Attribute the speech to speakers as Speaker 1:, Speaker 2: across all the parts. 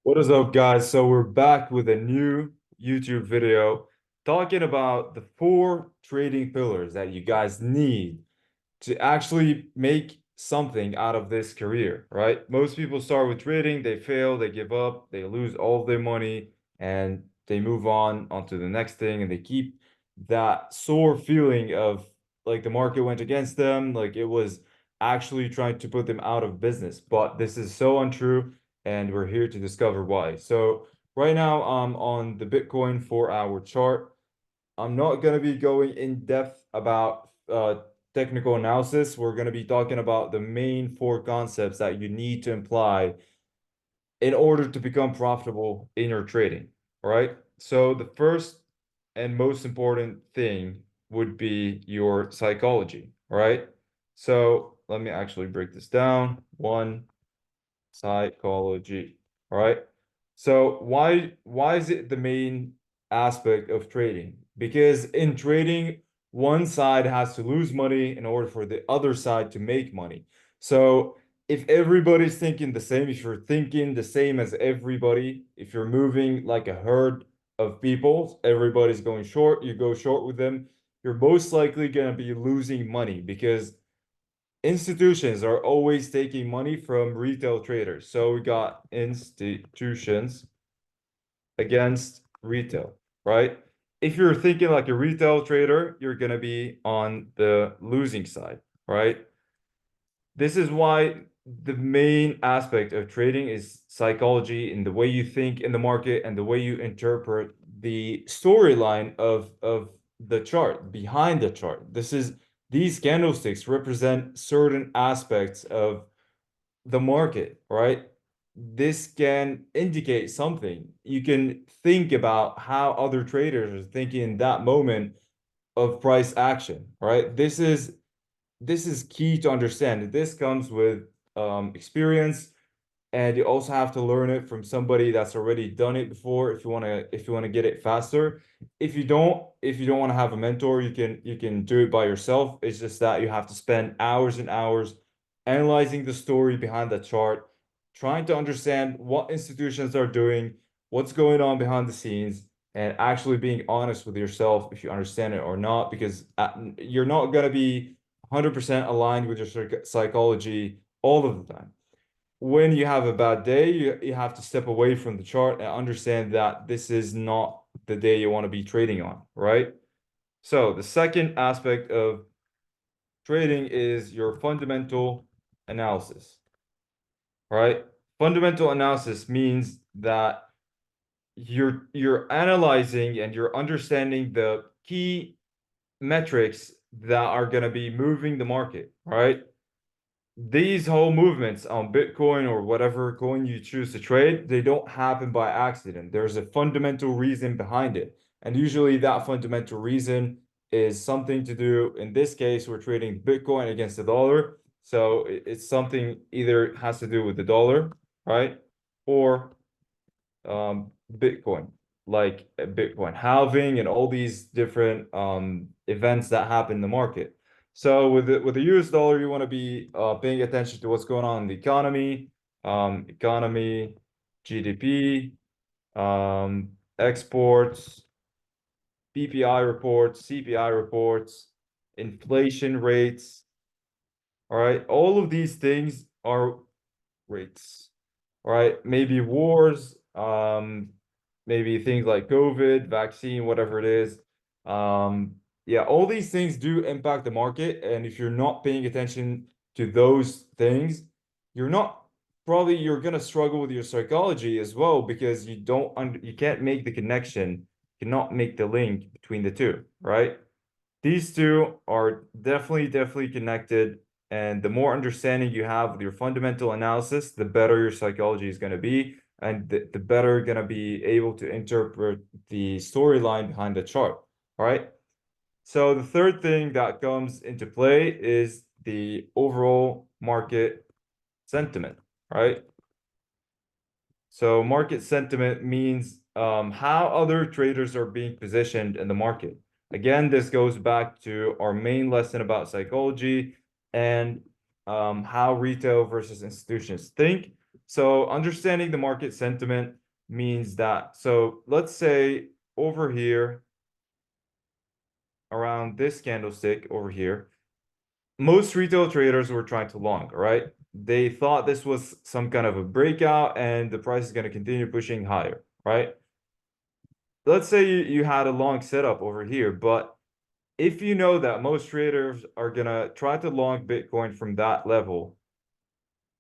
Speaker 1: What is up, guys? So we're back with a new YouTube video talking about the four trading pillars that you guys need to actually make something out of this career, right? Most people start with trading, they fail, they give up, they lose all of their money, and they move on onto the next thing, and they keep that sore feeling of like the market went against them, like it was actually trying to put them out of business. But this is so untrue, and we're here to discover why. So right now I'm on the Bitcoin 4-hour chart. I'm not going to be going in depth about technical analysis. We're going to be talking about the main four concepts that you need to apply in order to become profitable in your trading. All right. So the first and most important thing would be your psychology. All right. So let me actually break this down. One, psychology. All right. So why is it the main aspect of trading? Because in trading, one side has to lose money in order for the other side to make money. So if everybody's thinking the same, if you're thinking the same as everybody, if you're moving like a herd of people, everybody's going short, you go short with them, you're most likely going to be losing money because institutions are always taking money from retail traders. So we got institutions against retail, right? If you're thinking like a retail trader, you're going to be on the losing side, right? This is why the main aspect of trading is psychology and the way you think in the market and the way you interpret the storyline of the chart, behind the chart. These candlesticks represent certain aspects of the market, right? This can indicate something. You can think about how other traders are thinking in that moment of price action, right? This is key to understand. This comes with experience, and you also have to learn it from somebody that's already done it before if you want to get it faster. If you don't want to have a mentor, you can do it by yourself. It's just that you have to spend hours and hours analyzing the story behind the chart, trying to understand what institutions are doing, what's going on behind the scenes, and actually being honest with yourself if you understand it or not, because you're not going to be 100% aligned with your psychology all of the time. When you have a bad day, you have to step away from the chart and understand that this is not the day you want to be trading on, right? So the second aspect of trading is your fundamental analysis, right? Fundamental analysis means that you're analyzing and you're understanding the key metrics that are going to be moving the market, right? These whole movements on Bitcoin or whatever coin you choose to trade, they don't happen by accident. There's a fundamental reason behind it. And usually that fundamental reason is something to do, in this case, we're trading Bitcoin against the dollar. So it's something either has to do with the dollar, right? Or Bitcoin, like Bitcoin halving and all these different events that happen in the market. So with the US dollar, you want to be paying attention to what's going on in the economy, GDP, exports, PPI reports, CPI reports, inflation rates. All right, all of these things are rates. All right, maybe wars, maybe things like COVID, vaccine, whatever it is. Yeah, all these things do impact the market, and if you're not paying attention to those things, you're gonna struggle with your psychology as well because you can't make the connection, you cannot make the link between the two, right? These two are definitely connected, and the more understanding you have with your fundamental analysis, the better your psychology is going to be, and the better you're going to be able to interpret the storyline behind the chart. All right. So the third thing that comes into play is the overall market sentiment, right? So market sentiment means how other traders are being positioned in the market. Again, this goes back to our main lesson about psychology and how retail versus institutions think. So understanding the market sentiment means that, so let's say over here, around this candlestick over here, most retail traders were trying to long, right? They thought this was some kind of a breakout and the price is going to continue pushing higher, right? Let's say you had a long setup over here, but if you know that most traders are going to try to long Bitcoin from that level,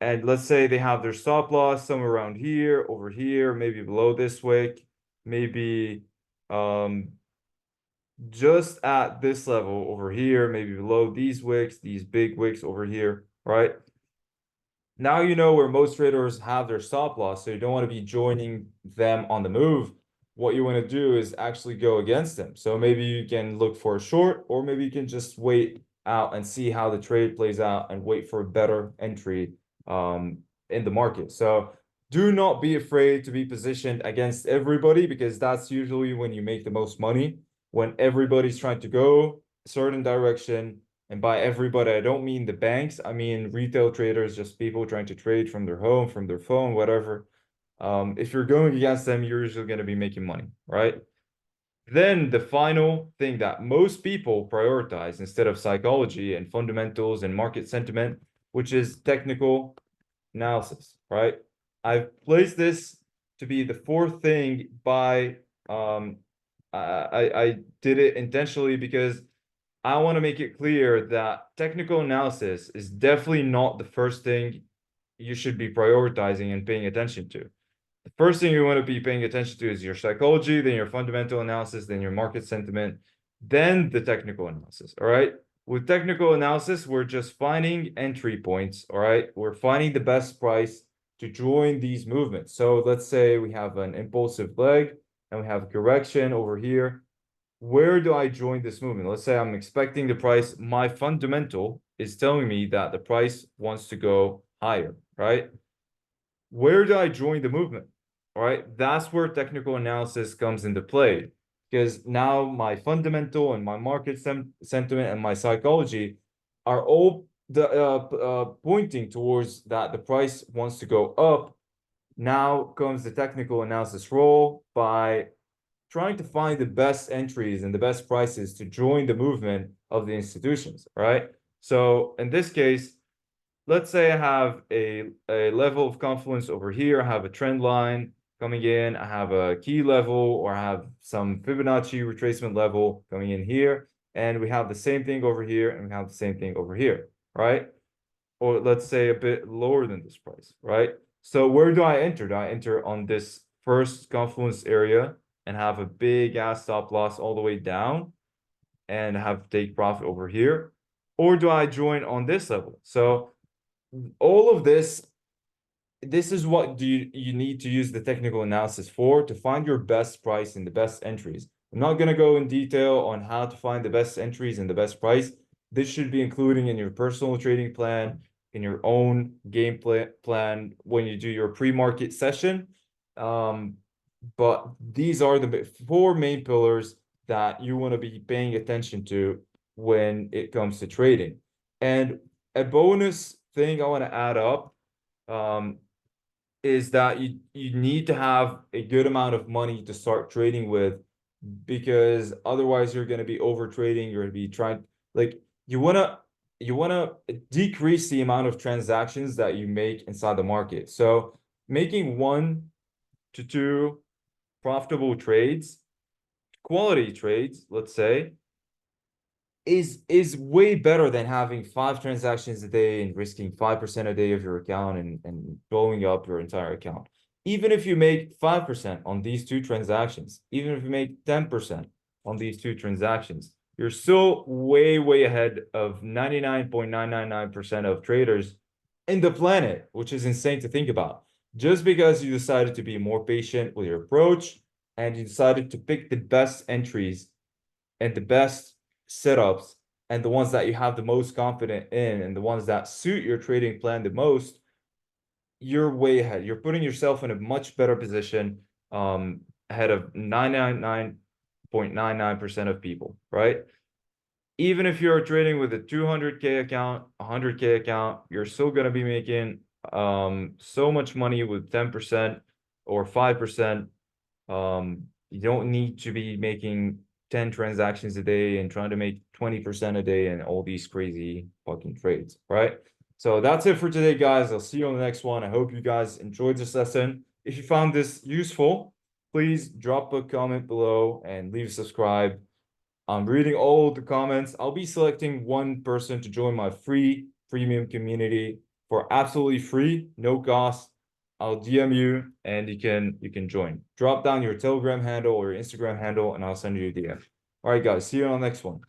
Speaker 1: and let's say they have their stop loss somewhere around here, over here, maybe below this wick, maybe um, just at this level over here, maybe below these wicks, these big wicks over here, right? Now you know where most traders have their stop loss, so you don't want to be joining them on the move. What you want to do is actually go against them. So maybe you can look for a short, or maybe you can just wait out and see how the trade plays out and wait for a better entry in the market. So do not be afraid to be positioned against everybody, because that's usually when you make the most money, when everybody's trying to go a certain direction. And by everybody, I don't mean the banks. I mean retail traders, just people trying to trade from their home, from their phone, whatever. If you're going against them, you're usually going to be making money, right? Then the final thing that most people prioritize instead of psychology and fundamentals and market sentiment, which is technical analysis, right? I've placed this to be the fourth thing by I did it intentionally because I want to make it clear that technical analysis is definitely not the first thing you should be prioritizing and paying attention to. The first thing you want to be paying attention to is your psychology, then your fundamental analysis, then your market sentiment, then the technical analysis. All right. With technical analysis, we're just finding entry points. All right. We're finding the best price to join these movements. So let's say we have an impulsive leg and we have a correction over here. Where do I join this movement? Let's say I'm expecting the price. My fundamental is telling me that the price wants to go higher, right? Where do I join the movement? All right, that's where technical analysis comes into play, because now my fundamental and my market sentiment and my psychology are all pointing towards that the price wants to go up. Now comes the technical analysis role by trying to find the best entries and the best prices to join the movement of the institutions, right? So in this case, let's say I have a level of confluence over here. I have a trend line coming in. I have a key level, or I have some Fibonacci retracement level coming in here. And we have the same thing over here, and we have the same thing over here, right? Or let's say a bit lower than this price, right? So where do I enter? Do I enter on this first confluence area and have a big ass stop loss all the way down and have to take profit over here? Or do I join on this level? So all of this is what you need to use the technical analysis for, to find your best price and the best entries. I'm not going to go in detail on how to find the best entries and the best price. This should be including in your personal trading plan, in your own game plan when you do your pre-market session. But these are the four main pillars that you want to be paying attention to when it comes to trading. And a bonus thing I want to add up is that you need to have a good amount of money to start trading with, because otherwise you're going to be over trading. You're going to be trying, like, you want to decrease the amount of transactions that you make inside the market. So making 1 to 2 profitable trades, quality trades, let's say, is way better than having 5 transactions a day and risking 5% a day of your account and blowing up your entire account. Even if you make 5% on these 2 transactions, even if you make 10% on these 2 transactions, you're still way, way ahead of 99.999% of traders in the planet, which is insane to think about. Just because you decided to be more patient with your approach and you decided to pick the best entries and the best setups and the ones that you have the most confident in and the ones that suit your trading plan the most, you're way ahead. You're putting yourself in a much better position, ahead of 999.99% of people, right? Even if you're trading with a 200K account, 100K account, you're still going to be making so much money with 10% or 5%. You don't need to be making 10 transactions a day and trying to make 20% a day and all these crazy fucking trades, right? So that's it for today, guys. I'll see you on the next one. I hope you guys enjoyed this lesson. If you found this useful, please drop a comment below and leave a subscribe. I'm reading all the comments. I'll be selecting one person to join my free premium community for absolutely free, no cost. I'll DM you and you can join. Drop down your Telegram handle or your Instagram handle and I'll send you a DM. All right, guys, see you on the next one.